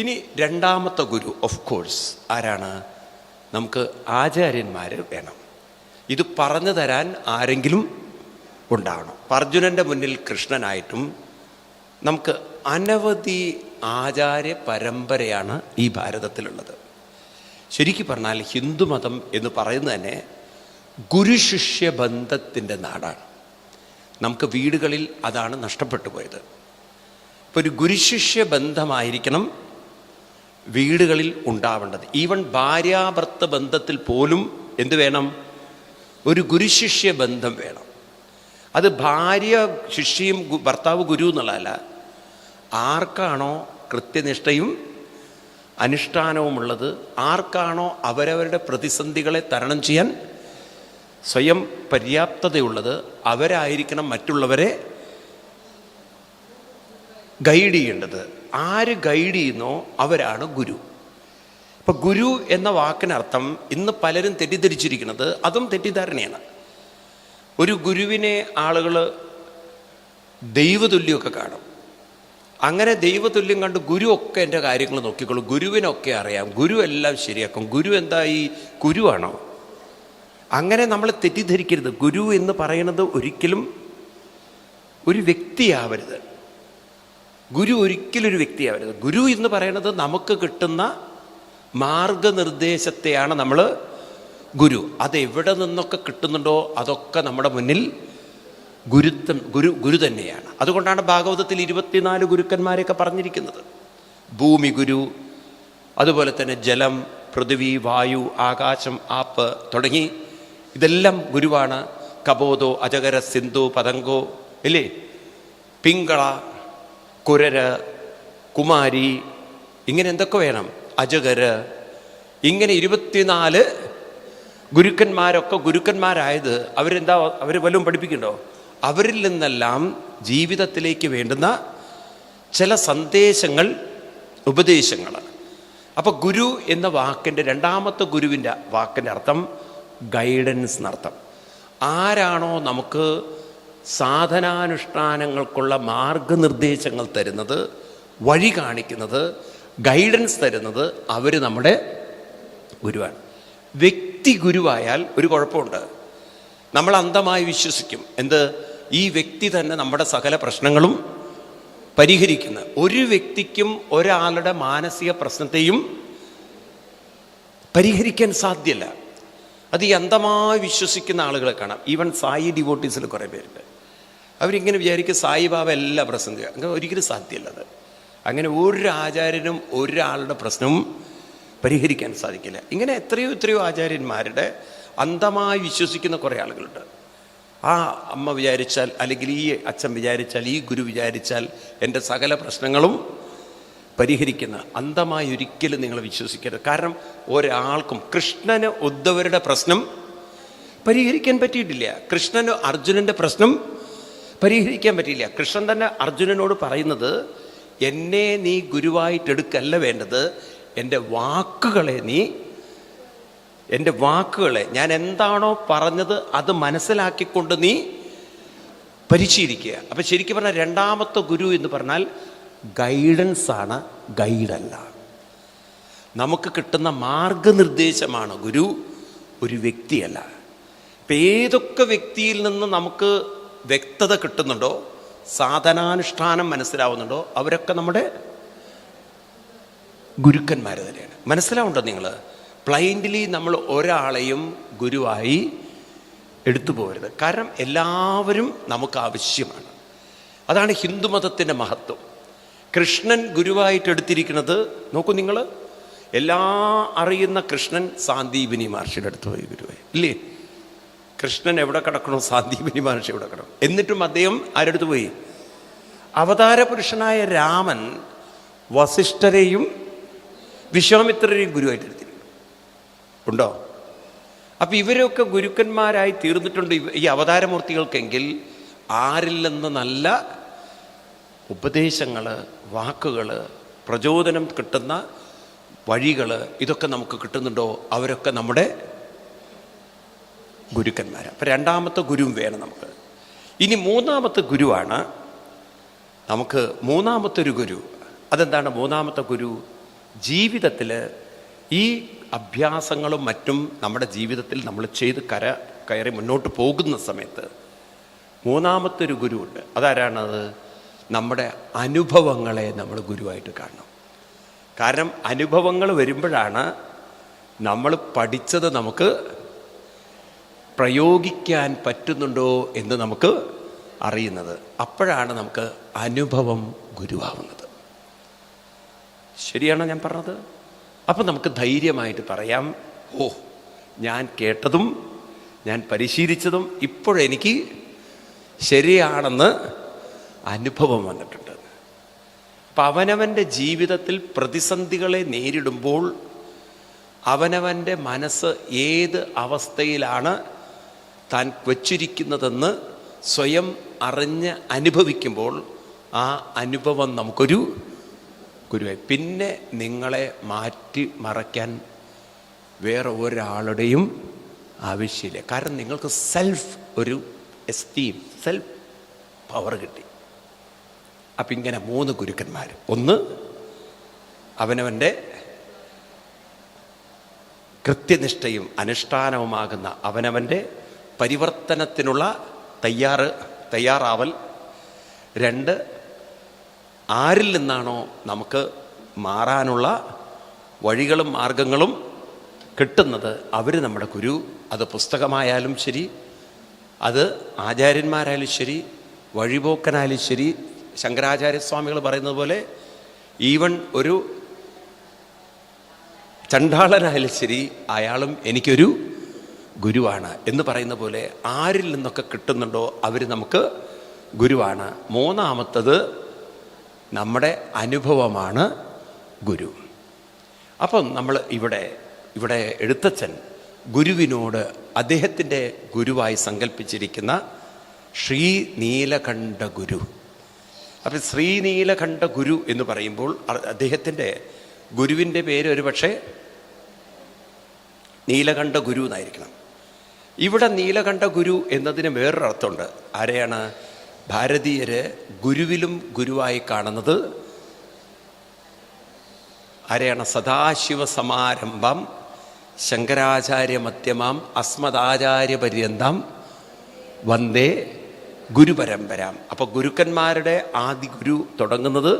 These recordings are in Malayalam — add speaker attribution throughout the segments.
Speaker 1: ഇനി രണ്ടാമത്തെ ഗുരു ഓഫ് കോഴ്സ് ആരാണ്? നമുക്ക് ആചാര്യന്മാർ വേണം. ഇത് പറഞ്ഞു തരാൻ ആരെങ്കിലും ഉണ്ടാവണം. അർജുനൻ്റെ മുന്നിൽ കൃഷ്ണനായിട്ടും നമുക്ക് അനവധി ആചാര്യ പരമ്പരയാണ് ഈ ഭാരതത്തിലുള്ളത്. ശരിക്കും പറഞ്ഞാൽ ഹിന്ദുമതം എന്ന് പറയുന്നത് തന്നെ ഗുരുശിഷ്യ ബന്ധത്തിൻ്റെ നാടാണ്. നമുക്ക് വീടുകളിൽ അതാണ് നഷ്ടപ്പെട്ടു പോയത്. ഇപ്പോൾ ഒരു ഗുരുശിഷ്യ ബന്ധമായിരിക്കണം വീടുകളിൽ ഉണ്ടാവേണ്ടത്. ഈവൻ ഭാര്യാഭർത്ത ബന്ധത്തിൽ പോലും എന്ത് വേണം? ഒരു ഗുരുശിഷ്യ ബന്ധം വേണം. അത് ഭാര്യ ശിഷ്യയും ഭർത്താവ് ഗുരു എന്നുള്ളതല്ല. ആർക്കാണോ കൃത്യനിഷ്ഠയും അനുഷ്ഠാനവുമുള്ളത്, ആർക്കാണോ അവരവരുടെ പ്രതിസന്ധികളെ തരണം ചെയ്യാൻ സ്വയം പര്യാപ്തതയുള്ളത്, അവരായിരിക്കണം മറ്റുള്ളവരെ ഗൈഡ് ചെയ്യേണ്ടത്. ആര് ഗൈഡ് ചെയ്യുന്നോ അവരാണ് ഗുരു. ഇപ്പം ഗുരു എന്ന വാക്കിനർത്ഥം ഇന്ന് പലരും തെറ്റിദ്ധരിച്ചിരിക്കുന്നത് അതും തെറ്റിദ്ധാരണയാണ്. ഒരു ഗുരുവിനെ ആളുകൾ ദൈവതുല്യമൊക്കെ കാണും. അങ്ങനെ ദൈവതുല്യം കണ്ട് ഗുരു ഒക്കെ എൻ്റെ കാര്യങ്ങൾ നോക്കിക്കോളൂ, ഗുരുവിനൊക്കെ അറിയാം, ഗുരു എല്ലാം ശരിയാക്കും. ഗുരു എന്താ ഈ ഗുരുവാണോ? അങ്ങനെ നമ്മൾ തെറ്റിദ്ധരിക്കരുത്. ഗുരു എന്ന് പറയുന്നത് ഒരിക്കലും ഒരു വ്യക്തിയാവരുത്. ഗുരു ഒരിക്കലും ഒരു വ്യക്തിയാവരുത്. ഗുരു എന്ന് പറയുന്നത് നമുക്ക് കിട്ടുന്ന മാർഗനിർദ്ദേശത്തെയാണ് നമ്മൾ ഗുരു. അതെവിടെ നിന്നൊക്കെ കിട്ടുന്നുണ്ടോ അതൊക്കെ നമ്മുടെ മുന്നിൽ ഗുരു തന്നെയാണ്. അതുകൊണ്ടാണ് ഭാഗവതത്തിൽ 24 ഗുരുക്കന്മാരെയൊക്കെ പറഞ്ഞിരിക്കുന്നത്. ഭൂമി ഗുരു, അതുപോലെ തന്നെ ജലം, പൃഥ്വി, വായു, ആകാശം, ആപ്പ് തുടങ്ങി ഇതെല്ലാം ഗുരുവാണ്. കബോധോ, അജഗര, സിന്ധു, പതങ്കോ, ഇല്ലേ, പിങ്കള, കുരര്, കുമാരി, ഇങ്ങനെ എന്തൊക്കെ വേണം, അജഗര്, ഇങ്ങനെ 24 ഗുരുക്കന്മാരൊക്കെ ഗുരുക്കന്മാരായത് അവരെന്താ, അവർ വല്ലതും പഠിപ്പിക്കണ്ടോ? അവരിൽ നിന്നെല്ലാം ജീവിതത്തിലേക്ക് വേണ്ടുന്ന ചില സന്ദേശങ്ങൾ, ഉപദേശങ്ങൾ. അപ്പോൾ ഗുരു എന്ന വാക്കിൻ്റെ രണ്ടാമത്തെ ഗുരുവിൻ്റെ വാക്കിൻ്റെ അർത്ഥം ഗൈഡൻസ് എന്നർത്ഥം. ആരാണോ നമുക്ക് സാധനാനുഷ്ഠാനങ്ങൾക്കുള്ള മാർഗനിർദ്ദേശങ്ങൾ തരുന്നത്, വഴി കാണിക്കുന്നത്, ഗൈഡൻസ് തരുന്നത്, അവർ നമ്മുടെ ഗുരുവാണ്. വ്യക്തി ഗുരുവായാൽ ഒരു കുഴപ്പമുണ്ട്. നമ്മൾ അന്ധമായി വിശ്വസിക്കും. എന്ത്? ഈ വ്യക്തി തന്നെ നമ്മുടെ സകല പ്രശ്നങ്ങളും പരിഹരിക്കുന്ന. ഒരു വ്യക്തിക്കും ഒരാളുടെ മാനസിക പ്രശ്നത്തെയും പരിഹരിക്കാൻ സാധ്യമല്ല. അത് ഈ അന്ധമായി വിശ്വസിക്കുന്ന ആളുകളെ കാണാം. ഈവൻ സായി ഡിവോട്ടീസിൽ കുറേ പേരുണ്ട്. അവരിങ്ങനെ വിചാരിക്കും സായിബാബ എല്ലാ പ്രശ്നവും. അങ്ങനെ ഒരിക്കലും സാധ്യമല്ലത്. അങ്ങനെ ഒരു ആചാര്യനും ഒരാളുടെ പ്രശ്നവും പരിഹരിക്കാൻ സാധിക്കില്ല. ഇങ്ങനെ എത്രയോ ആചാര്യന്മാരുടെ അന്ധമായി വിശ്വസിക്കുന്ന കുറേ ആളുകളുണ്ട്. ആ അമ്മ വിചാരിച്ചാൽ, അല്ലെങ്കിൽ ഈ അച്ഛൻ വിചാരിച്ചാൽ, ഈ ഗുരു വിചാരിച്ചാൽ എൻ്റെ സകല പ്രശ്നങ്ങളും പരിഹരിക്കുന്ന അന്ധമായി ഒരിക്കലും നിങ്ങൾ വിശ്വസിക്കരുത്. കാരണം ഒരാൾക്കും, കൃഷ്ണന് ഉദ്ധവരുടെ പ്രശ്നം പരിഹരിക്കാൻ പറ്റിയിട്ടില്ല. കൃഷ്ണന് അർജുനൻ്റെ പ്രശ്നം പരിഹരിക്കാൻ പറ്റിയില്ല. കൃഷ്ണൻ തന്നെ അർജുനനോട് പറയുന്നത്, എന്നെ നീ ഗുരുവായിട്ടെടുക്കല്ല വേണ്ടത്, എൻ്റെ വാക്കുകളെ ഞാൻ എന്താണോ പറഞ്ഞത് അത് മനസ്സിലാക്കിക്കൊണ്ട് നീ പരിശീലിക്കുക. അപ്പം ശരിക്കും പറഞ്ഞാൽ രണ്ടാമത്തെ ഗുരു എന്ന് പറഞ്ഞാൽ ഗൈഡൻസ് ആണ്, ഗൈഡല്ല. നമുക്ക് കിട്ടുന്ന മാർഗനിർദ്ദേശമാണ് ഗുരു, ഒരു വ്യക്തിയല്ല. ഇപ്പം ഏതൊക്കെ വ്യക്തിയിൽ നിന്ന് നമുക്ക് വ്യക്തത കിട്ടുന്നുണ്ടോ, സാധനാനുഷ്ഠാനം മനസ്സിലാവുന്നുണ്ടോ, അവരൊക്കെ നമ്മുടെ ഗുരുക്കന്മാർ തന്നെയാണ്. മനസ്സിലാവുണ്ടോ നിങ്ങൾ? ബ്ലൈൻഡ്ലി നമ്മൾ ഒരാളെയും ഗുരുവായി എടുത്തു പോകരുത്. കാരണം എല്ലാവരും നമുക്ക് ആവശ്യമാണ്. അതാണ് ഹിന്ദുമതത്തിൻ്റെ മഹത്വം. കൃഷ്ണൻ ഗുരുവായിട്ടെടുത്തിരിക്കുന്നത് നോക്കൂ നിങ്ങൾ, അറിയുന്ന കൃഷ്ണൻ സാന്ദീപിനി മഹർഷിയുടെ അടുത്ത് പോയി ഗുരുവായി, ഇല്ലേ? കൃഷ്ണൻ എവിടെ കിടക്കണോ സാന്ദീപിനി മഹർഷി എവിടെ കിടക്കണം. എന്നിട്ടും അദ്ദേഹം ആരെടുത്ത് പോയി? അവതാര പുരുഷനായ രാമൻ വസിഷ്ഠരെയും വിശ്വാമിത്രരെയും ഗുരുവായിട്ട് എടുത്തിരിക്കുന്നു. ഉണ്ടോ? അപ്പം ഇവരൊക്കെ ഗുരുക്കന്മാരായി തീർന്നിട്ടുണ്ട് ഈ അവതാരമൂർത്തികൾക്കെങ്കിൽ ആരിൽ നിന്ന് നല്ല ഉപദേശങ്ങൾ, വാക്കുകൾ, പ്രചോദനം കിട്ടുന്ന വഴികൾ, ഇതൊക്കെ നമുക്ക് കിട്ടുന്നുണ്ടോ, അവരൊക്കെ നമ്മുടെ ഗുരുക്കന്മാരാണ്. അപ്പം രണ്ടാമത്തെ ഗുരുവും വേണം നമുക്ക്. ഇനി മൂന്നാമത്തെ ഗുരുവാണ് നമുക്ക്. മൂന്നാമത്തെ ഒരു ഗുരു, അതെന്താണ് മൂന്നാമത്തെ ഗുരു? ജീവിതത്തിൽ ഈ അഭ്യാസങ്ങളും മറ്റും നമ്മുടെ ജീവിതത്തിൽ നമ്മൾ ചെയ്ത് കയറി മുന്നോട്ട് പോകുന്ന സമയത്ത് മൂന്നാമത്തെ ഒരു ഗുരുവുണ്ട്. അതാരാണത്? നമ്മുടെ അനുഭവങ്ങളെ നമ്മൾ ഗുരുവായിട്ട് കാണണം. കാരണം അനുഭവങ്ങൾ വരുമ്പോഴാണ് നമ്മൾ പഠിച്ചത് നമുക്ക് പ്രയോഗിക്കാൻ പറ്റുന്നുണ്ടോ എന്ന് നമുക്ക് അറിയുന്നത്. അപ്പോഴാണ് നമുക്ക് അനുഭവം ഗുരുവാവുന്നത്. ശരിയാണോ ഞാൻ പറഞ്ഞത്? അപ്പം നമുക്ക് ധൈര്യമായിട്ട് പറയാം, ഓ, ഞാൻ കേട്ടതും ഞാൻ പരിശീലിച്ചതും ഇപ്പോഴെനിക്ക് ശരിയാണെന്ന് അനുഭവം വന്നിട്ടുണ്ട്. അപ്പം അവനവൻ്റെ ജീവിതത്തിൽ പ്രതിസന്ധികളെ നേരിടുമ്പോൾ അവനവൻ്റെ മനസ്സ് ഏത് അവസ്ഥയിലാണ് താൻ വച്ചിരിക്കുന്നതെന്ന് സ്വയം അറിഞ്ഞ് അനുഭവിക്കുമ്പോൾ ആ അനുഭവം നമുക്കൊരു ഗുരുവായി. പിന്നെ നിങ്ങളെ മാറ്റി മറയ്ക്കാൻ വേറെ ഒരാളുടെയും ആവശ്യമില്ല. കാരണം നിങ്ങൾക്ക് ഒരു എസ്റ്റീം, സെൽഫ് പവർ കിട്ടി. അപ്പം ഇങ്ങനെ 3 ഗുരുക്കന്മാർ. ഒന്ന്, അവനവൻ്റെ കൃത്യനിഷ്ഠയും അനുഷ്ഠാനവുമാകുന്ന അവനവൻ്റെ പരിവർത്തനത്തിനുള്ള തയ്യാറാവൽ. 2, ആരിൽ നിന്നാണോ നമുക്ക് മാറാനുള്ള വഴികളും മാർഗങ്ങളും കിട്ടുന്നത് അവർ നമ്മുടെ ഗുരു. അത് പുസ്തകമായാലും ശരി, അത് ആചാര്യന്മാരായാലും ശരി, വഴിപോക്കനായാലും ശരി. ശങ്കരാചാര്യസ്വാമികൾ പറയുന്നത് പോലെ ഈവൻ ഒരു ചണ്ടാളനായാലും ശരി, അയാളും എനിക്കൊരു ഗുരുവാണ് എന്ന് പറയുന്ന പോലെ ആരിൽ നിന്നൊക്കെ കിട്ടുന്നുണ്ടോ അവർ നമുക്ക് ഗുരുവാണ്. മൂന്നാമത്തത് നമ്മുടെ അനുഭവമാണ് ഗുരു. അപ്പം നമ്മൾ ഇവിടെ എഴുത്തച്ഛൻ ഗുരുവിനോട് അദ്ദേഹത്തിൻ്റെ ഗുരുവായി സങ്കല്പിച്ചിരിക്കുന്ന ശ്രീനീലകണ്ഠ ഗുരു. അപ്പം ശ്രീനീലകണ്ഠ ഗുരു എന്ന് പറയുമ്പോൾ അദ്ദേഹത്തിൻ്റെ ഗുരുവിൻ്റെ പേര് ഒരു പക്ഷേ നീലകണ്ഠ ഗുരു എന്നായിരിക്കണം. ഇവിടെ നീലകണ്ഠ ഗുരു എന്നതിന് വേറൊരർത്ഥമുണ്ട്. ആരെയാണ് ഭാരതീയര് ഗുരുവിലും ഗുരുവായി കാണുന്നത്? ആരെയാണ്? സദാശിവ സമാരംഭം ശങ്കരാചാര്യ മധ്യമാം അസ്മദാചാര്യപര്യന്തം വന്ദേ ഗുരുപരമ്പരാം. അപ്പോൾ ഗുരുക്കന്മാരുടെ ആദി ഗുരു തുടങ്ങുന്നത്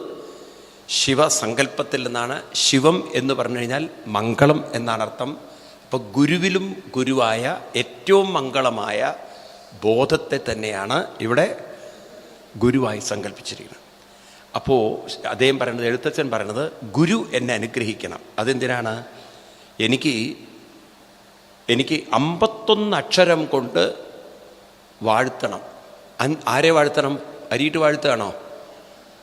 Speaker 1: ശിവസങ്കല്പത്തിൽ നിന്നാണ്. ശിവം എന്ന് പറഞ്ഞു കഴിഞ്ഞാൽ മംഗളം എന്നാണ് അർത്ഥം. അപ്പോൾ ഗുരുവിലും ഗുരുവായ ഏറ്റവും മംഗളമായ ബോധത്തെ തന്നെയാണ് ഇവിടെ ഗുരുവായി സങ്കല്പിച്ചിരിക്കുന്നത്. അപ്പോൾ അദ്ദേഹം പറയുന്നത്, എഴുത്തച്ഛൻ പറയുന്നത്, ഗുരു എന്നെ അനുഗ്രഹിക്കണം. അതെന്തിനാണ്? എനിക്ക് 51 അക്ഷരം കൊണ്ട് വാഴ്ത്തണം. ആരെ വാഴ്ത്തണം? അരിയിട്ട് വാഴ്ത്തുകയാണോ?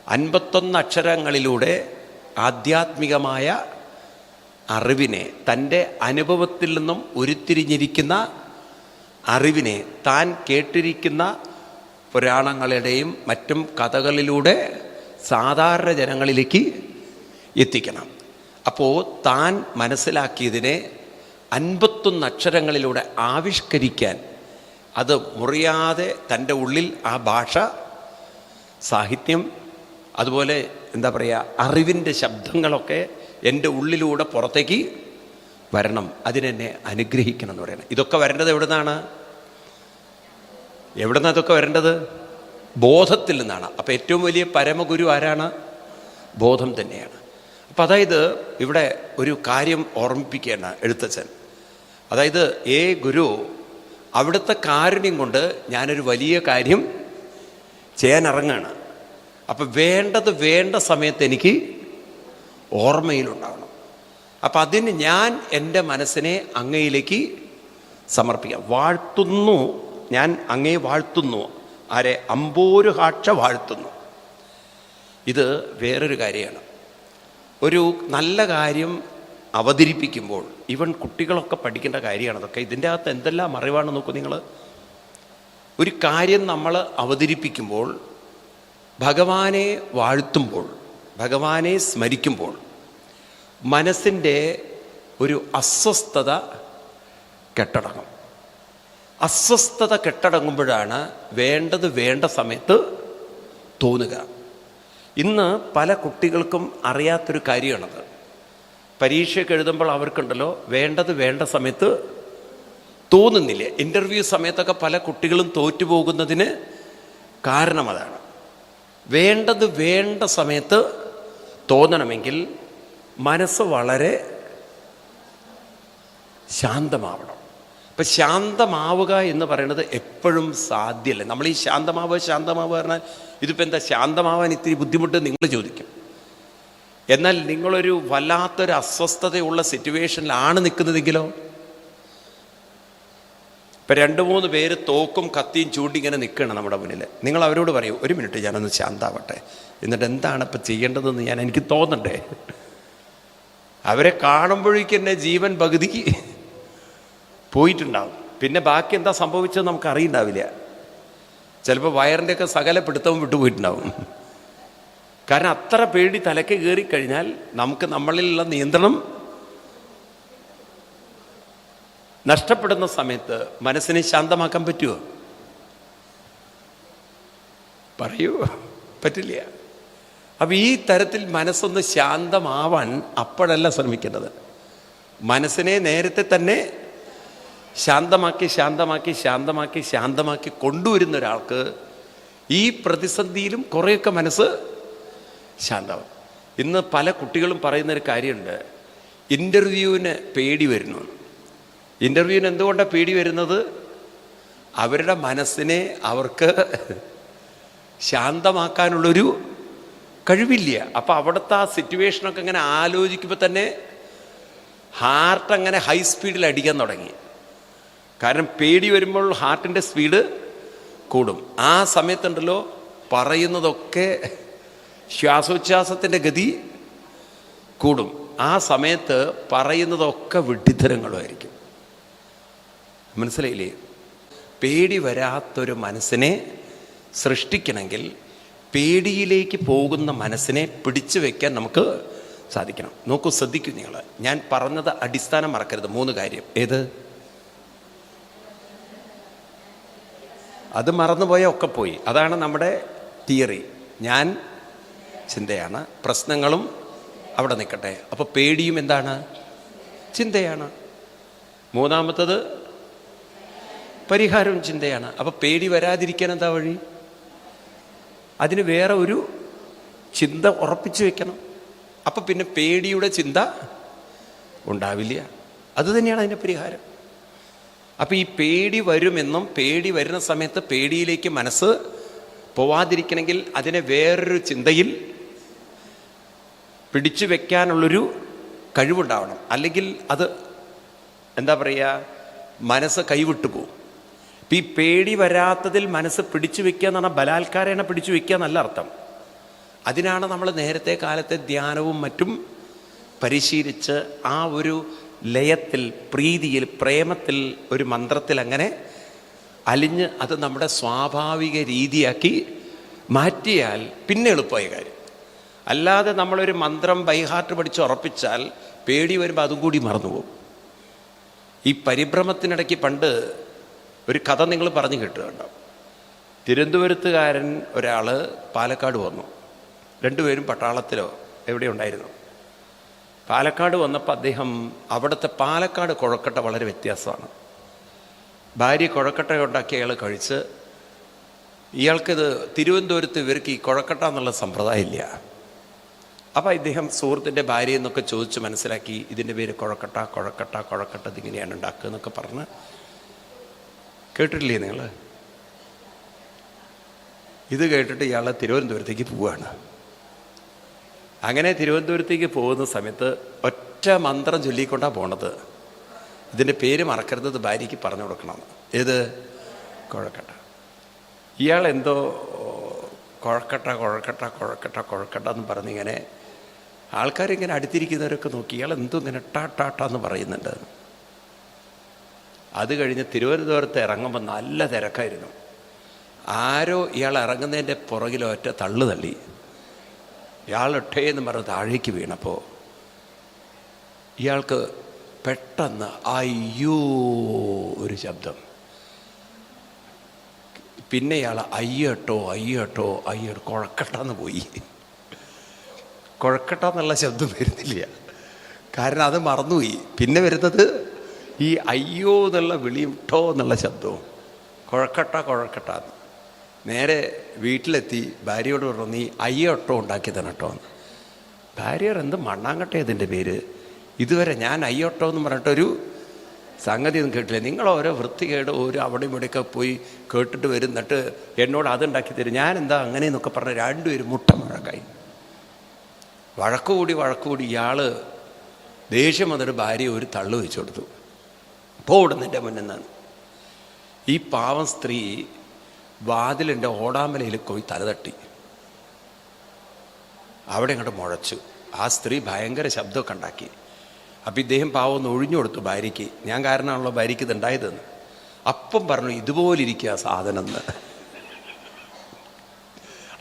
Speaker 1: 51 അക്ഷരങ്ങളിലൂടെ ആധ്യാത്മികമായ അറിവിനെ, തൻ്റെ അനുഭവത്തിൽ നിന്നും ഉരുത്തിരിഞ്ഞിരിക്കുന്ന അറിവിനെ താൻ കേട്ടിരിക്കുന്ന പുരാണങ്ങളുടെയും മറ്റും കഥകളിലൂടെ സാധാരണ ജനങ്ങളിലേക്ക് എത്തിക്കണം. അപ്പോൾ താൻ മനസ്സിലാക്കിയതിനെ 51 അക്ഷരങ്ങളിലൂടെ ആവിഷ്കരിക്കാൻ, അത് മുറിയാതെ തൻ്റെ ഉള്ളിൽ ആ ഭാഷ, സാഹിത്യം, അതുപോലെ എന്താ പറയുക, അറിവിൻ്റെ ശബ്ദങ്ങളൊക്കെ എൻ്റെ ഉള്ളിലൂടെ പുറത്തേക്ക് വരണം. അതിനെന്നെ അനുഗ്രഹിക്കണം എന്ന് പറയണം. ഇതൊക്കെ വരേണ്ടത് എവിടുന്നാണ്? എവിടുന്നാണ് ഇതൊക്കെ വരേണ്ടത്? ബോധത്തിൽ നിന്നാണ്. അപ്പം ഏറ്റവും വലിയ പരമഗുരു ആരാണ്? ബോധം തന്നെയാണ്. അപ്പം അതായത് ഇവിടെ ഒരു കാര്യം ഓർമ്മിപ്പിക്കുകയാണ് എഴുത്തച്ഛൻ. അതായത് ഗുരു, അവിടുത്തെ കാരുണ്യം കൊണ്ട് ഞാനൊരു വലിയ കാര്യം ചെയ്യാനിറങ്ങാണ്. അപ്പം വേണ്ടത് വേണ്ട സമയത്ത് എനിക്ക് ഓർമ്മയിലുണ്ടാവണം. അപ്പം അതിന് ഞാൻ എൻ്റെ മനസ്സിനെ അങ്ങയിലേക്ക് സമർപ്പിക്കാം. വാഴ്ത്തുന്നു, ഞാൻ അങ്ങേ വാഴ്ത്തുന്നു. ആരെ? അമ്പോരു കാഴ്ച വാഴ്ത്തുന്നു. ഇത് വേറൊരു കാര്യമാണ്. ഒരു നല്ല കാര്യം അവതരിപ്പിക്കുമ്പോൾ, ഈവൻ കുട്ടികളൊക്കെ പഠിക്കേണ്ട കാര്യമാണ് അതൊക്കെ. ഇതിൻ്റെ അകത്ത് എന്തെല്ലാം അറിവാണ് നോക്കൂ നിങ്ങൾ. ഒരു കാര്യം നമ്മൾ അവതരിപ്പിക്കുമ്പോൾ, ഭഗവാനെ വാഴ്ത്തുമ്പോൾ, ഭഗവാനെ സ്മരിക്കുമ്പോൾ മനസ്സിൻ്റെ ഒരു അസ്വസ്ഥത കെട്ടടങ്ങും. അസ്വസ്ഥത കെട്ടടങ്ങുമ്പോഴാണ് വേണ്ടത് വേണ്ട സമയത്ത് തോന്നുക. ഇന്ന് പല കുട്ടികൾക്കും അറിയാത്തൊരു കാര്യമാണത്. പരീക്ഷയൊക്കെ എഴുതുമ്പോൾ അവർക്കുണ്ടല്ലോ വേണ്ടത് വേണ്ട സമയത്ത് തോന്നുന്നില്ല. ഇൻ്റർവ്യൂ സമയത്തൊക്കെ പല കുട്ടികളും തോറ്റുപോകുന്നതിന് കാരണം അതാണ്. വേണ്ടത് വേണ്ട സമയത്ത് തോന്നണമെങ്കിൽ മനസ്സ് വളരെ ശാന്തമാവണം. ഇപ്പം ശാന്തമാവുക എന്ന് പറയുന്നത് എപ്പോഴും സാധ്യമല്ല. നമ്മൾ ഈ ശാന്തമാവുക പറഞ്ഞാൽ ഇതിപ്പോൾ എന്താ ശാന്തമാവാൻ ഇത്തിരി ബുദ്ധിമുട്ട് നിങ്ങൾ ചോദിക്കും. എന്നാൽ നിങ്ങളൊരു വല്ലാത്തൊരു അസ്വസ്ഥതയുള്ള സിറ്റുവേഷനിലാണ് നിൽക്കുന്നതെങ്കിലോ, ഇപ്പം 2-3 പേര് തോക്കും കത്തിയും ചൂണ്ടി ഇങ്ങനെ നിൽക്കണം നമ്മുടെ മുന്നിൽ. നിങ്ങൾ അവരോട് പറയൂ, 1 മിനിറ്റ് ഞാനൊന്ന് ശാന്താവട്ടെ, എന്നിട്ട് എന്താണ് ഇപ്പം ചെയ്യേണ്ടതെന്ന് എനിക്ക് തോന്നണ്ടേ. അവരെ കാണുമ്പോഴേക്കും എന്നെ ജീവൻ പകുതിക്ക് പോയിട്ടുണ്ടാവും. പിന്നെ ബാക്കി എന്താ സംഭവിച്ചത് നമുക്ക് അറിയുണ്ടാവില്ല. ചിലപ്പോൾ വയറിൻ്റെയൊക്കെ സകല പിടുത്തവും വിട്ടുപോയിട്ടുണ്ടാവും. കാരണം അത്ര പേടി തലയ്ക്ക് കയറിക്കഴിഞ്ഞാൽ നമുക്ക് നമ്മളിലുള്ള നിയന്ത്രണം നഷ്ടപ്പെടുന്ന സമയത്ത് മനസ്സിനെ ശാന്തമാക്കാൻ പറ്റുമോ? പറയൂ, പറ്റില്ല. അപ്പം ഈ തരത്തിൽ മനസ്സൊന്ന് ശാന്തമാവാൻ അപ്പോഴല്ല ശ്രമിക്കേണ്ടത്. മനസ്സിനെ നേരത്തെ തന്നെ ശാന്തമാക്കി കൊണ്ടുവരുന്ന ഒരാൾക്ക് ഈ പ്രതിസന്ധിയിലും കുറേയൊക്കെ മനസ്സ് ശാന്തമാവും. ഇന്ന് പല കുട്ടികളും പറയുന്നൊരു കാര്യമുണ്ട്, ഇൻ്റർവ്യൂവിന് പേടി വരുന്നു. ഇൻ്റർവ്യൂവിന് എന്തുകൊണ്ടാണ് പേടി വരുന്നത്? അവരുടെ മനസ്സിനെ അവർക്ക് ശാന്തമാക്കാനുള്ളൊരു കഴിവില്ല. അപ്പം അവിടുത്തെ ആ സിറ്റുവേഷനൊക്കെ ഇങ്ങനെ ആലോചിക്കുമ്പോൾ തന്നെ ഹാർട്ട് അങ്ങനെ ഹൈ സ്പീഡിൽ അടിക്കാൻ തുടങ്ങി. കാരണം പേടി വരുമ്പോൾ ഹാർട്ടിൻ്റെ സ്പീഡ് കൂടും. ആ സമയത്തുണ്ടല്ലോ പറയുന്നതൊക്കെ ശ്വാസോച്ഛ്വാസത്തിൻ്റെ ഗതി കൂടും. ആ സമയത്ത് പറയുന്നതൊക്കെ വിഡ്ഢിത്തരങ്ങളുമായിരിക്കും. മനസ്സിലായില്ലേ? പേടി വരാത്തൊരു മനസ്സിനെ സൃഷ്ടിക്കണമെങ്കിൽ പേടിയിലേക്ക് പോകുന്ന മനസ്സിനെ പിടിച്ചു വയ്ക്കാൻ നമുക്ക് സാധിക്കണം. നോക്കൂ, ശ്രദ്ധിക്കൂ നിങ്ങൾ, ഞാൻ പറഞ്ഞത് അടിസ്ഥാനം മറക്കരുത്. 3 കാര്യം. ഏത്? അത് മറന്നുപോയ ഒക്കെ പോയി. അതാണ് നമ്മുടെ തിയറി. ഞാൻ ചിന്തയാണ്, പ്രശ്നങ്ങളും അവിടെ നിൽക്കട്ടെ. അപ്പോൾ പേടിയും എന്താണ്? ചിന്തയാണ്. 3-മത്തത് പരിഹാരവും ചിന്തയാണ്. അപ്പോൾ പേടി വരാതിരിക്കാൻ എന്താ വഴി? അതിന് വേറെ ഒരു ചിന്ത ഉറപ്പിച്ചു വെക്കണം. അപ്പം പിന്നെ പേടിയുടെ ചിന്ത ഉണ്ടാവില്ല. അതുതന്നെയാണ് അതിൻ്റെ പരിഹാരം. അപ്പം ഈ പേടി വരുമെന്നും പേടി വരുന്ന സമയത്ത് പേടിയിലേക്ക് മനസ്സ് പോവാതിരിക്കണമെങ്കിൽ അതിനെ വേറൊരു ചിന്തയിൽ പിടിച്ചു വെക്കാനുള്ളൊരു കഴിവുണ്ടാവണം. അല്ലെങ്കിൽ അത് എന്താ പറയുക, മനസ്സ് കൈവിട്ടു പോകും. ഇപ്പം ഈ പേടി വരാത്തതിൽ മനസ്സ് പിടിച്ചു വെക്കുക എന്ന് പറഞ്ഞാൽ ബലാത്കാരേണ പിടിച്ചു വെക്കുക എന്നല്ല അർത്ഥം. അതിനാണ് നമ്മൾ നേരത്തെ കാലത്തെ ധ്യാനവും മറ്റും പരിശീലിച്ച് ആ ഒരു ലയത്തിൽ, പ്രീതിയിൽ, പ്രേമത്തിൽ, ഒരു മന്ത്രത്തിൽ അങ്ങനെ അലിഞ്ഞ് അത് നമ്മുടെ സ്വാഭാവിക രീതിയാക്കി മാറ്റിയാൽ പിന്നെ എളുപ്പമായ കാര്യം. അല്ലാതെ നമ്മളൊരു മന്ത്രം ബൈഹാർട്ട് പഠിച്ച് ഉറപ്പിച്ചാൽ പേടി വരുമ്പോൾ അതും കൂടി മറന്നുപോകും. ഈ പരിഭ്രമത്തിനിടയ്ക്ക് പണ്ട് ഒരു കഥ നിങ്ങൾ പറഞ്ഞു കേട്ടുകണ്ടോ? തിരുവനന്തപുരത്തുകാരൻ ഒരാൾ പാലക്കാട് വന്നു. 2 പേരും പട്ടാളത്തിലോ എവിടെ ഉണ്ടായിരുന്നു. പാലക്കാട് വന്നപ്പോൾ അദ്ദേഹം അവിടുത്തെ പാലക്കാട് കുഴക്കട്ട വളരെ വ്യത്യാസമാണ്. ഭാര്യ കുഴക്കട്ട ഉണ്ടാക്കി അയാൾ കഴിച്ച്, ഇയാൾക്കിത് തിരുവനന്തപുരത്ത് ഇവർക്ക് ഈ കുഴക്കട്ട എന്നുള്ള സമ്പ്രദായം ഇല്ല. അപ്പോൾ ഇദ്ദേഹം സുഹൃത്തിൻ്റെ ഭാര്യയിൽ നിന്നൊക്കെ ചോദിച്ച് മനസ്സിലാക്കി, ഇതിൻ്റെ പേര് കുഴക്കട്ട ഇതിങ്ങനെയാണ് ഉണ്ടാക്കുക എന്നൊക്കെ പറഞ്ഞ് കേട്ടിട്ടില്ലേ നിങ്ങൾ? ഇത് കേട്ടിട്ട് ഇയാൾ തിരുവനന്തപുരത്തേക്ക് പോവുകയാണ്. അങ്ങനെ തിരുവനന്തപുരത്തേക്ക് പോകുന്ന സമയത്ത് ഒറ്റ മന്ത്രം ചൊല്ലിക്കൊണ്ടാണ് പോണത്. ഇതിൻ്റെ പേര് മറക്കരുത്, ഭാര്യയ്ക്ക് പറഞ്ഞു കൊടുക്കണം. ഏത്? കുഴക്കട്ട. ഇയാൾ എന്തോ കുഴക്കട്ട എന്ന് പറഞ്ഞിങ്ങനെ ആൾക്കാരിങ്ങനെ അടുത്തിരിക്കുന്നവരൊക്കെ നോക്കി ഇയാൾ എന്തോ ഇങ്ങനെ ടാന്ന് പറയുന്നുണ്ട്. അത് കഴിഞ്ഞ് തിരുവനന്തപുരത്ത് ഇറങ്ങുമ്പോൾ നല്ല തിരക്കായിരുന്നു. ആരോ ഇയാൾ ഇറങ്ങുന്നതിൻ്റെ പുറകിൽ ഒറ്റ തള്ളു തള്ളി. ഇയാൾ ഒട്ടേന്ന് പറഞ്ഞ് താഴേക്ക് വീണപ്പോൾ ഇയാൾക്ക് പെട്ടെന്ന് അയ്യോ ഒരു ശബ്ദം. പിന്നെ ഇയാൾ അയ്യട്ടോ കുഴക്കട്ടെന്ന് പോയി. കുഴക്കട്ട എന്നുള്ള ശബ്ദം വരുന്നില്ല. കാരണം അത് മറന്നുപോയി. പിന്നെ വരുന്നത് ഈ അയ്യോ എന്നുള്ള വിളിയും ട്ടോ എന്നുള്ള ശബ്ദവും, കുഴക്കട്ട കുഴക്കട്ട. നേരെ വീട്ടിലെത്തി ഭാര്യയോട് പറഞ്ഞു, നീ അയ്യോട്ടോ ഉണ്ടാക്കി തന്നെ കേട്ടോ എന്ന്. ഭാര്യയോർ എന്ത് മണ്ണാങ്കട്ട ഇതിൻ്റെ പേര്, ഇതുവരെ ഞാൻ അയ്യോട്ടോ എന്ന് പറഞ്ഞിട്ടൊരു സംഗതി ഒന്നും കേട്ടില്ല. നിങ്ങൾ ഓരോ വൃത്തികേട് ഒരു അവിടെ ഇവിടെയൊക്കെ പോയി കേട്ടിട്ട് വരും, എന്നിട്ട് എന്നോട് അതുണ്ടാക്കി തരും, ഞാൻ എന്താ അങ്ങനെയെന്നൊക്കെ പറഞ്ഞ് രണ്ടുപേരും മുട്ട വഴക്കായി. വഴക്കുകൂടി ഇയാൾ ദേഷ്യം വന്നിട്ട് ഭാര്യ ഒരു തള്ളു വെച്ചു കൊടുത്തു. ഓടുന്നതിൻ്റെ മുന്നിൽ നിന്നാണ്. ഈ പാവം സ്ത്രീ വാതിലിൻ്റെ ഓടാമ്പലയിൽ പോയി തലതട്ടി. അവിടെ അങ്ങോട്ട് മുഴച്ചു. ആ സ്ത്രീ ഭയങ്കര ശബ്ദമൊക്കെ ഉണ്ടാക്കി. അപ്പം ഇദ്ദേഹം പാവം ഒന്ന് ഒഴിഞ്ഞു കൊടുത്തു ഭാര്യയ്ക്ക്. ഞാൻ കാരണമാണല്ലോ ഭാര്യയ്ക്ക് ഇതുണ്ടായതെന്ന്. അപ്പം പറഞ്ഞു, ഇതുപോലിരിക്കുക സാധനം എന്ന്.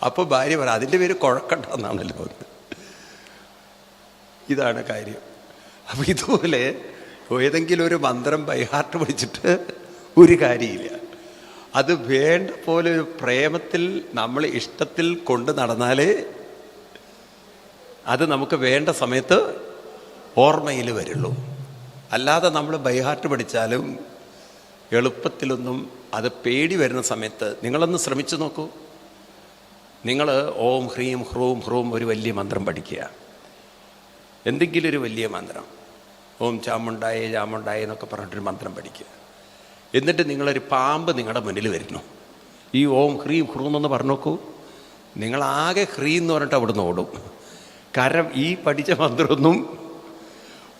Speaker 1: അപ്പോൾ ഭാര്യ പറഞ്ഞു, അതിൻ്റെ പേര് കുഴക്കട്ട എന്നാണല്ലോ എന്ന്. ഇതാണ് കാര്യം. അപ്പം ഇതുപോലെ ഏതെങ്കിലും ഒരു മന്ത്രം ബൈഹാർട്ട് പഠിച്ചിട്ട് ഒരു കാര്യമില്ല. അത് വേണ്ട പോലെ ഒരു പ്രേമത്തിൽ നമ്മൾ ഇഷ്ടത്തിൽ കൊണ്ട് നടന്നാലേ അത് നമുക്ക് വേണ്ട സമയത്ത് ഓർമ്മയിൽ വരുള്ളൂ. അല്ലാതെ നമ്മൾ ബൈഹാർട്ട് പഠിച്ചാലും എളുപ്പത്തിലൊന്നും അത് പേടി വരുന്ന സമയത്ത് നിങ്ങളൊന്ന് ശ്രമിച്ചു നോക്കൂ. നിങ്ങൾ ഓം ഹ്രീം ഹ്രൂം ഹ്രൂം ഒരു വലിയ മന്ത്രം പഠിക്കുക, എന്തെങ്കിലും ഒരു വലിയ മന്ത്രം, ഓം ചാമുണ്ടായേ ചാമുണ്ടായേ എന്നൊക്കെ പറഞ്ഞിട്ടൊരു മന്ത്രം പഠിക്കുക. എന്നിട്ട് നിങ്ങളൊരു പാമ്പ് നിങ്ങളുടെ മുന്നിൽ വരുന്നു, ഈ ഓം ഹ്രീം ഹ്രൂം എന്ന് പറഞ്ഞു നോക്കൂ, നിങ്ങളാകെ ഹ്രീം എന്ന് പറഞ്ഞിട്ട് അവിടുന്ന് ഓടും. കാരണം ഈ പഠിച്ച മന്ത്രമൊന്നും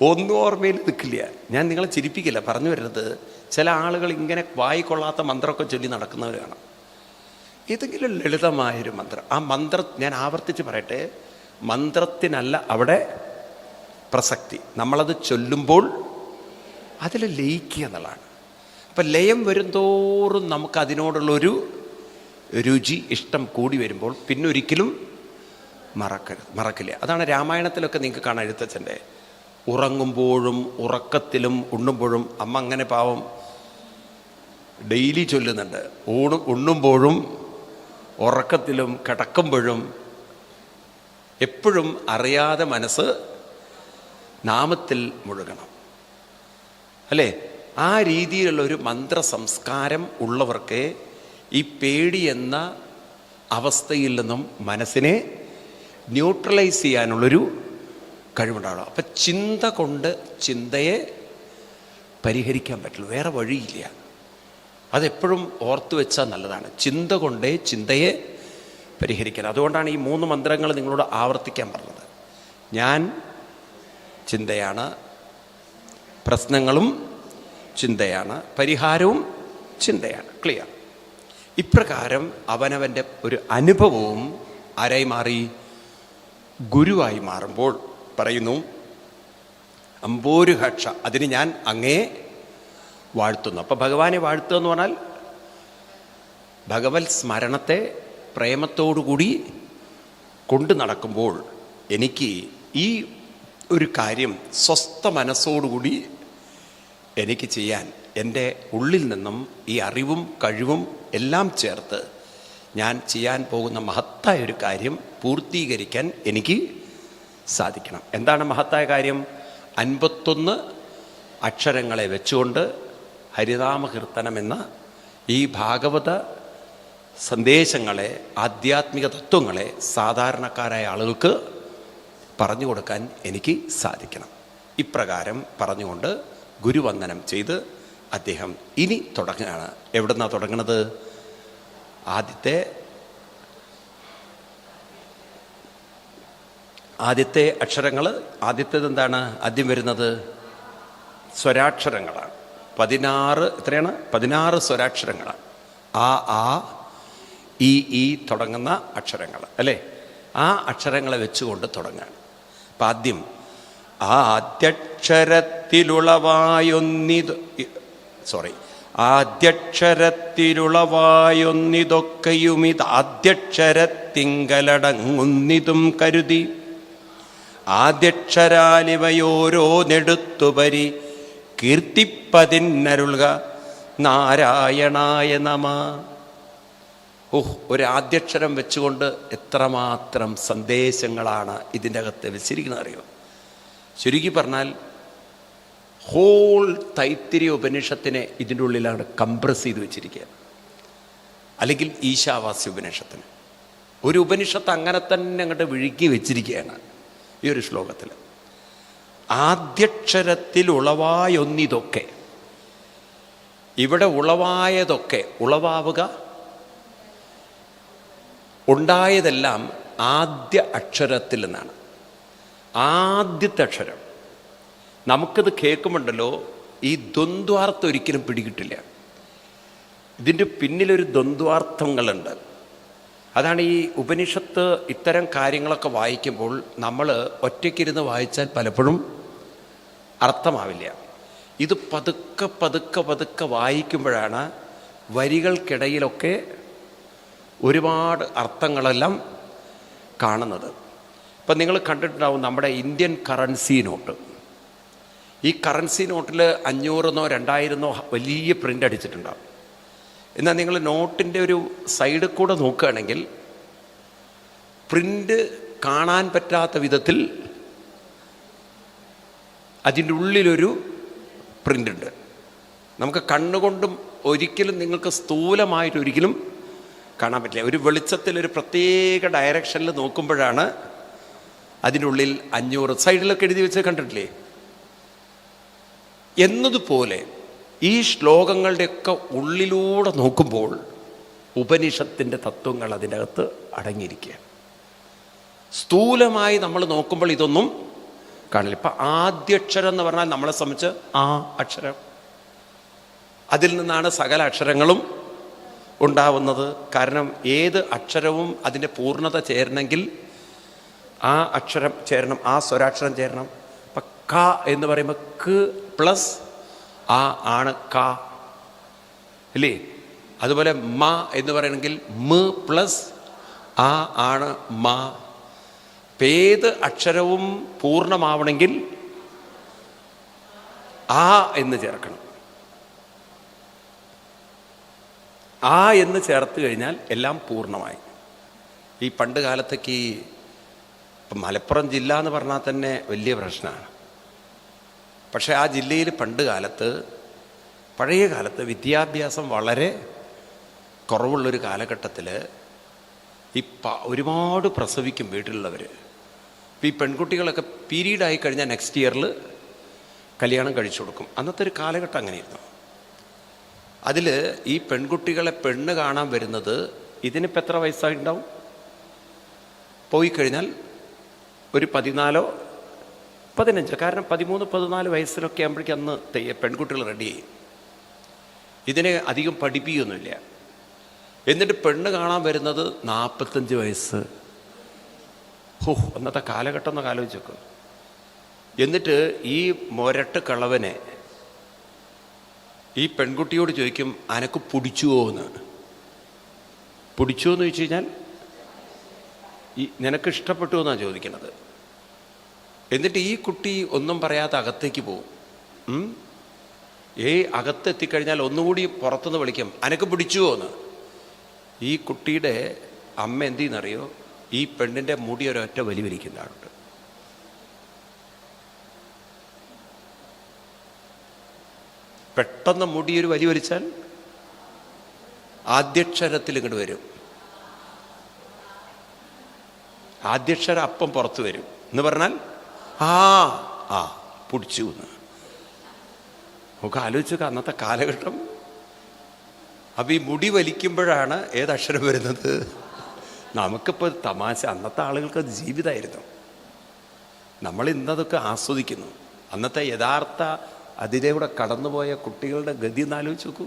Speaker 1: ഒന്നും ഓർമ്മയിൽ നിൽക്കില്ല. ഞാൻ നിങ്ങളെ ചിരിപ്പിക്കില്ല, പറഞ്ഞു വരുന്നത് ചില ആളുകൾ ഇങ്ങനെ വായിക്കൊള്ളാത്ത മന്ത്രമൊക്കെ ചൊല്ലി നടക്കുന്നവർ കാണാം. ഏതെങ്കിലും ലളിതമായൊരു മന്ത്രം, ആ മന്ത്രം ഞാൻ ആവർത്തിച്ച് പറയട്ടെ, മന്ത്രത്തിനല്ല അവിടെ പ്രസക്തി, നമ്മളത് ചൊല്ലുമ്പോൾ അതിൽ ലയിക്കുക എന്നുള്ളതാണ്. അപ്പം ലയം വരുംതോറും നമുക്ക് അതിനോടുള്ളൊരു രുചി ഇഷ്ടം കൂടി വരുമ്പോൾ പിന്നെ ഒരിക്കലും മറക്കില്ല. അതാണ് രാമായണത്തിലൊക്കെ നിങ്ങൾക്ക് കാണാൻ എഴുത്തച്ഛൻ്റെ ഉറങ്ങുമ്പോഴും ഉറക്കത്തിലും ഉണ്ണുമ്പോഴും. അമ്മ അങ്ങനെ പാവം ഡെയിലി ചൊല്ലുന്നുണ്ട്, ഉണ്ണുമ്പോഴും ഉറക്കത്തിലും കിടക്കുമ്പോഴും എപ്പോഴും അറിയാതെ മനസ്സ് നാമത്തിൽ മുഴുകണം, അല്ലേ? ആ രീതിയിലുള്ള ഒരു മന്ത്ര സംസ്കാരം ഉള്ളവർക്ക് ഈ പേടി എന്ന അവസ്ഥയിൽ നിന്നും മനസ്സിനെ ന്യൂട്രലൈസ് ചെയ്യാനുള്ളൊരു കഴിവുണ്ടാവുക. അപ്പം ചിന്ത കൊണ്ട് ചിന്തയെ പരിഹരിക്കാൻ പറ്റുള്ളൂ, വേറെ വഴിയില്ല. അതെപ്പോഴും ഓർത്തു വെച്ചാൽ നല്ലതാണ്. ചിന്ത കൊണ്ടേ ചിന്തയെ പരിഹരിക്കാൻ. അതുകൊണ്ടാണ് ഈ 3 മന്ത്രങ്ങൾ നിങ്ങളോട് ആവർത്തിക്കാൻ പറഞ്ഞത്. ഞാൻ ചിന്തയാണ്, പ്രശ്നങ്ങളും ചിന്തയാണ്, പരിഹാരവും ചിന്തയാണ്. ക്ലിയർ? ഇപ്രകാരം അവനവൻ്റെ ഒരു അനുഭവവും ആരായി മാറി? ഗുരുവായി മാറുമ്പോൾ പറയുന്നു, അമ്പോരുഹക്ഷ, അതിന് ഞാൻ അങ്ങേ വാഴ്ത്തുന്നു. അപ്പം ഭഗവാനെ വാഴ്ത്തുക എന്ന് പറഞ്ഞാൽ ഭഗവത് സ്മരണത്തെ പ്രേമത്തോടുകൂടി കൊണ്ടു നടക്കുമ്പോൾ എനിക്ക് ഈ ഒരു കാര്യം സ്വസ്ഥ മനസ്സോടുകൂടി എനിക്ക് ചെയ്യാൻ, എൻ്റെ ഉള്ളിൽ നിന്നും ഈ അറിവും കഴിവും എല്ലാം ചേർത്ത് ഞാൻ ചെയ്യാൻ പോകുന്ന മഹത്തായ ഒരു കാര്യം പൂർത്തീകരിക്കാൻ എനിക്ക് സാധിക്കണം. എന്താണ് മഹത്തായ കാര്യം? 51 അക്ഷരങ്ങളെ വെച്ചുകൊണ്ട് ഹരിനാമകീർത്തനം എന്ന ഈ ഭാഗവത സന്ദേശങ്ങളെ, ആധ്യാത്മിക തത്വങ്ങളെ സാധാരണക്കാരായ ആളുകൾക്ക് പറഞ്ഞു കൊടുക്കാൻ എനിക്ക് സാധിക്കണം. ഇപ്രകാരം പറഞ്ഞുകൊണ്ട് ഗുരുവന്ദനം ചെയ്ത് അദ്ദേഹം ഇനി തുടങ്ങുകയാണ്. എവിടുന്നാണ് തുടങ്ങുന്നത്? ആദ്യത്തെ അക്ഷരങ്ങൾ, ആദ്യത്തേത് എന്താണ്? ആദ്യം വരുന്നത് സ്വരാക്ഷരങ്ങളാണ്. 16 സ്വരാക്ഷരങ്ങളാണ്. ആ ഈ തുടങ്ങുന്ന അക്ഷരങ്ങൾ, അല്ലേ? ആ അക്ഷരങ്ങളെ വെച്ചുകൊണ്ട് തുടങ്ങാണ്. അപ്പം ആദ്യം ആദ്യക്ഷരത്തിലുളവായൊന്നിതൊക്കെയുമിത് ആദ്യക്ഷരത്തിങ്കലടങ്ങുന്നിതും കരുതി ആദ്യക്ഷരാലിവയോരോ നെടുത്തുപരി കീർത്തിപ്പതിന്നരുൾക നാരായണായ നമ. ഒരാദ്യക്ഷരം വെച്ചുകൊണ്ട് എത്രമാത്രം സന്ദേശങ്ങളാണ് ഇതിൻ്റെ അകത്ത് വെച്ചിരിക്കുന്നത് അറിയോ? ചുരുക്കി പറഞ്ഞാൽ ഹോൾ തൈത്തിരീയ ഉപനിഷത്തിനെ ഇതിൻ്റെ ഉള്ളിലാണ് കംപ്രസ് ചെയ്ത് വെച്ചിരിക്കുക. അല്ലെങ്കിൽ ഈശാവാസ്യ ഉപനിഷത്തിന് ഒരു ഉപനിഷത്ത് അങ്ങനെ തന്നെ അങ്ങോട്ട് വിഴുക്കി വെച്ചിരിക്കുകയാണ് ഈ ഒരു ശ്ലോകത്തിൽ. ആദ്യക്ഷരത്തിൽ ഉളവായൊന്നിതൊക്കെ, ഇവിടെ ഉളവായതൊക്കെ, ഉളവാവുക, ഉണ്ടായതെല്ലാം ആദ്യ അക്ഷരത്തിൽ നിന്നാണ്. ആദ്യത്തെ അക്ഷരം നമുക്കിത് കേൾക്കുമുണ്ടല്ലോ, ഈ ദ്വന്ദ്വാർത്ഥം ഒരിക്കലും പിടികിട്ടില്ല. ഇതിൻ്റെ പിന്നിലൊരു ദ്വന്ദ്വാർത്ഥങ്ങളുണ്ട്. അതാണ് ഈ ഉപനിഷത്ത് ഇത്തരം കാര്യങ്ങളൊക്കെ വായിക്കുമ്പോൾ നമ്മൾ ഒറ്റയ്ക്കിരുന്ന് വായിച്ചാൽ പലപ്പോഴും അർത്ഥമാവില്ല. ഇത് പതുക്കെ പതുക്കെ പതുക്കെ വായിക്കുമ്പോഴാണ് വരികൾക്കിടയിലൊക്കെ ഒരുപാട് അർത്ഥങ്ങളെല്ലാം കാണുന്നത്. ഇപ്പം നിങ്ങൾ കണ്ടിട്ടുണ്ടാവും നമ്മുടെ ഇന്ത്യൻ കറൻസി നോട്ട്. ഈ കറൻസി നോട്ടിൽ 500 2000 വലിയ പ്രിൻ്റ് അടിച്ചിട്ടുണ്ടാവും. എന്നാൽ നിങ്ങൾ നോട്ടിൻ്റെ ഒരു സൈഡിൽ കൂടെ നോക്കുകയാണെങ്കിൽ പ്രിൻ്റ് കാണാൻ പറ്റാത്ത വിധത്തിൽ അതിൻ്റെ ഉള്ളിലൊരു പ്രിൻ്റ് ഉണ്ട്. നമുക്ക് കണ്ണുകൊണ്ടും ഒരിക്കലും നിങ്ങൾക്ക് സ്ഥൂലമായിട്ട് ഒരിക്കലും കാണാൻ പറ്റില്ല. ഒരു വെളിച്ചത്തിൽ ഒരു പ്രത്യേക ഡയറക്ഷനിൽ നോക്കുമ്പോഴാണ് അതിൻ്റെ ഉള്ളിൽ 500 സൈഡിലൊക്കെ എഴുതി വെച്ച് കണ്ടിട്ടില്ലേ. എന്നതുപോലെ ഈ ശ്ലോകങ്ങളുടെയൊക്കെ ഉള്ളിലൂടെ നോക്കുമ്പോൾ ഉപനിഷത്തിൻ്റെ തത്വങ്ങൾ അതിൻ്റെ അകത്ത് അടങ്ങിയിരിക്കുകയാണ്. സ്ഥൂലമായി നമ്മൾ നോക്കുമ്പോൾ ഇതൊന്നും കാണില്ല. ഇപ്പം ആദ്യാക്ഷരം എന്ന് പറഞ്ഞാൽ നമ്മളെ സംബന്ധിച്ച് ആ അക്ഷരം, അതിൽ നിന്നാണ് സകല അക്ഷരങ്ങളും ഉണ്ടാവുന്നത്. കാരണം ഏത് അക്ഷരവും അതിൻ്റെ പൂർണ്ണത ചേരണമെങ്കിൽ ആ അക്ഷരം ചേരണം, ആ സ്വരാക്ഷരം ചേരണം. ഇപ്പം ക എന്ന് പറയുമ്പോൾ ക പ്ലസ് ആ ആണ് ക, ഇല്ലേ? അതുപോലെ മ എന്ന് പറയണമെങ്കിൽ മ പ്ലസ് ആ ആണ് മ. ഏത് അക്ഷരവും പൂർണ്ണമാവണമെങ്കിൽ ആ എന്ന് ചേർക്കണം. ആ എന്ന് ചേർത്ത് കഴിഞ്ഞാൽ എല്ലാം പൂർണ്ണമായി. ഈ പണ്ട് കാലത്തേക്ക് ഇപ്പം മലപ്പുറം ജില്ല എന്ന് പറഞ്ഞാൽ തന്നെ വലിയ പ്രശ്നമാണ്. പക്ഷേ ആ ജില്ലയിൽ പണ്ട് കാലത്ത്, പഴയ കാലത്ത് വിദ്യാഭ്യാസം വളരെ കുറവുള്ളൊരു കാലഘട്ടത്തിൽ ഈ ഒരുപാട് പ്രസവിക്കും വീട്ടിലുള്ളവർ. ഈ പെൺകുട്ടികളൊക്കെ പീരീഡായി കഴിഞ്ഞാൽ നെക്സ്റ്റ് ഇയറിൽ കല്യാണം കഴിച്ചു കൊടുക്കും. അന്നത്തെ ഒരു കാലഘട്ടം അങ്ങനെയായിരുന്നു. അതിൽ ഈ പെൺകുട്ടികളെ പെണ്ണ് കാണാൻ വരുന്നത്, ഇതിനിപ്പോൾ എത്ര വയസ്സായിട്ടുണ്ടാവും? പോയി കഴിഞ്ഞാൽ ഒരു 14 15, കാരണം 13 14 വയസ്സിലൊക്കെ ആകുമ്പോഴേക്കും അന്ന് പെൺകുട്ടികൾ റെഡി ചെയ്യും. ഇതിനെ അധികം പഠിപ്പിക്കുകയൊന്നുമില്ല. എന്നിട്ട് പെണ്ണ് കാണാൻ വരുന്നത് 45 വയസ്സ്. അന്നത്തെ കാലഘട്ടം എന്നൊക്കെ ആലോചിച്ച് നോക്കും. എന്നിട്ട് ഈ മൊരട്ട് കളവനെ ഈ പെൺകുട്ടിയോട് ചോദിക്കും, അനക്ക് പിടിച്ചുവോ എന്ന്. പിടിച്ചുവോ എന്ന് ചോദിച്ചു കഴിഞ്ഞാൽ നിനക്ക് ഇഷ്ടപ്പെട്ടു എന്നാണ് ചോദിക്കണത്. എന്നിട്ട് ഈ കുട്ടി ഒന്നും പറയാതെ അകത്തേക്ക് പോവും. അകത്തെത്തിക്കഴിഞ്ഞാൽ ഒന്നുകൂടി പുറത്തുനിന്ന് വിളിക്കും, അനക്ക് പിടിച്ചുവോ എന്ന്. ഈ കുട്ടിയുടെ അമ്മ എന്ത് ചെയ്യുന്നറിയോ? ഈ പെണ്ണിൻ്റെ മുടി ഒരൊറ്റ വലി വലിക്കുന്ന ആളുണ്ട്. പെട്ടെന്ന് മുടി ഒരു വലി വലിച്ചാൽ ആദ്യക്ഷരത്തിൽ ഇങ്ങോട്ട് വരും. ആദ്യക്ഷരം അപ്പം പുറത്ത് വരും എന്ന് പറഞ്ഞാൽ ആ പിടിച്ചു എന്ന്. നമുക്ക് ആലോചിച്ചൊക്കെ അന്നത്തെ കാലഘട്ടം. അപ്പം ഈ മുടി വലിക്കുമ്പോഴാണ് ഏതക്ഷരം വരുന്നത്? നമുക്കിപ്പോൾ തമാശ, അന്നത്തെ ആളുകൾക്ക് അത് ജീവിതമായിരുന്നു. നമ്മൾ ഇന്നതൊക്കെ ആസ്വദിക്കുന്നു. അന്നത്തെ യഥാർത്ഥ അതിലൂടെ കടന്നുപോയ കുട്ടികളുടെ ഗതി എന്നാലോചിച്ച് നോക്കൂ.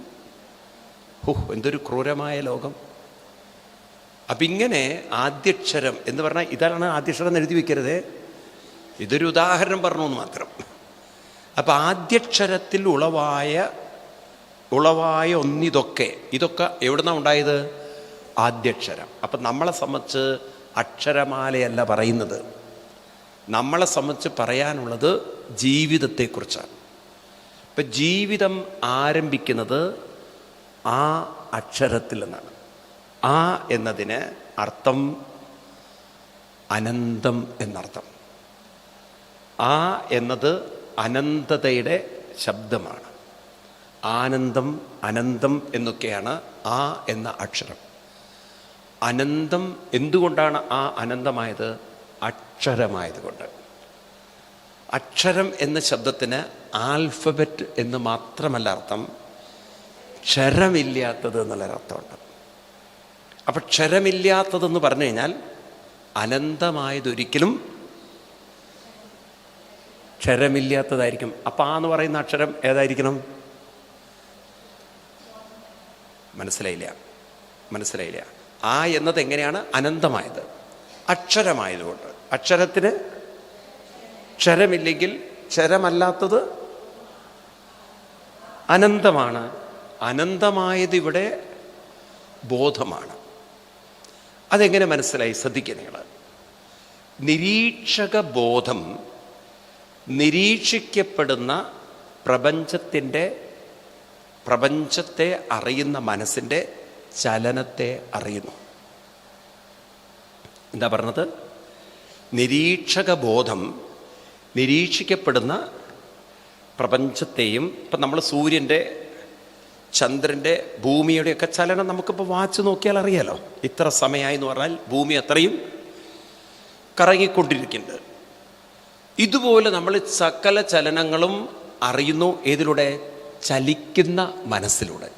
Speaker 1: എന്തൊരു ക്രൂരമായ ലോകം. അപ്പം ഇങ്ങനെ ആദ്യക്ഷരം എന്ന് പറഞ്ഞാൽ ഇതാണ് ആദ്യക്ഷരം എന്ന് എഴുതി വയ്ക്കരുതേ, ഇതൊരു ഉദാഹരണം പറഞ്ഞു എന്ന് മാത്രം. അപ്പം ആദ്യക്ഷരത്തിൽ ഉളവായ ഒന്നിതൊക്കെ, ഇതൊക്കെ എവിടുന്നാണ് ഉണ്ടായത്? ആദ്യക്ഷരം. അപ്പം നമ്മളെ സംബന്ധിച്ച് അക്ഷരമാലയല്ല പറയുന്നത്, നമ്മളെ സംബന്ധിച്ച് പറയാനുള്ളത് ജീവിതത്തെക്കുറിച്ചാണ്. ഇപ്പം ജീവിതം ആരംഭിക്കുന്നത് ആ അക്ഷരത്തിൽ നിന്നാണ്. ആ എന്നതിന് അർത്ഥം അനന്തം എന്നർത്ഥം. ആ എന്നത് അനന്തതയുടെ ശബ്ദമാണ്. ആനന്ദം, അനന്തം എന്നൊക്കെയാണ് ആ എന്ന അക്ഷരം. അനന്തം എന്തുകൊണ്ടാണ് ആ അനന്തമായത്? അക്ഷരമായതുകൊണ്ട്. അക്ഷരം എന്ന ശബ്ദത്തിന് ആൽഫബറ്റ് എന്ന് മാത്രമല്ല അർത്ഥം, ക്ഷരമില്ലാത്തത് എന്നുള്ളൊരർത്ഥമുണ്ട്. അപ്പം ക്ഷരമില്ലാത്തതെന്ന് പറഞ്ഞു കഴിഞ്ഞാൽ അനന്തമായതൊരിക്കലും ക്ഷരമില്ലാത്തതായിരിക്കും. അപ്പം ആ എന്ന് പറയുന്ന അക്ഷരം ഏതായിരിക്കണം? മനസ്സിലായില്ല. ആ എന്നത് എങ്ങനെയാണ് അനന്തമായത്? അക്ഷരമായതുകൊണ്ട്. അക്ഷരത്തിന് ക്ഷരമില്ലെങ്കിൽ ക്ഷരമല്ലാത്തത് അനന്തമാണ്. അനന്തമായത് ഇവിടെ ബോധമാണ്. അതെങ്ങനെ മനസ്സിലായി? ശ്രദ്ധിക്കുക നിങ്ങൾ. നിരീക്ഷക ബോധം നിരീക്ഷിക്കപ്പെടുന്ന പ്രപഞ്ചത്തെ അറിയുന്ന മനസ്സിൻ്റെ ചലനത്തെ അറിയുന്നു. എന്താ പറഞ്ഞത്? നിരീക്ഷക ബോധം നിരീക്ഷിക്കപ്പെടുന്ന പ്രപഞ്ചത്തെയും, ഇപ്പം നമ്മൾ സൂര്യൻ്റെ, ചന്ദ്രൻ്റെ, ഭൂമിയുടെയൊക്കെ ചലനം നമുക്കിപ്പോൾ വാച്ച് നോക്കിയാൽ അറിയാലോ. ഇത്ര സമയമായി എന്ന് പറഞ്ഞാൽ ഭൂമി അത്രയും കറങ്ങിക്കൊണ്ടിരിക്കുന്നുണ്ട്. ഇതുപോലെ നമ്മൾ സകല ചലനങ്ങളും അറിയുന്നു. ഏതിലൂടെ? ചലിക്കുന്ന മനസ്സിലൂടെ.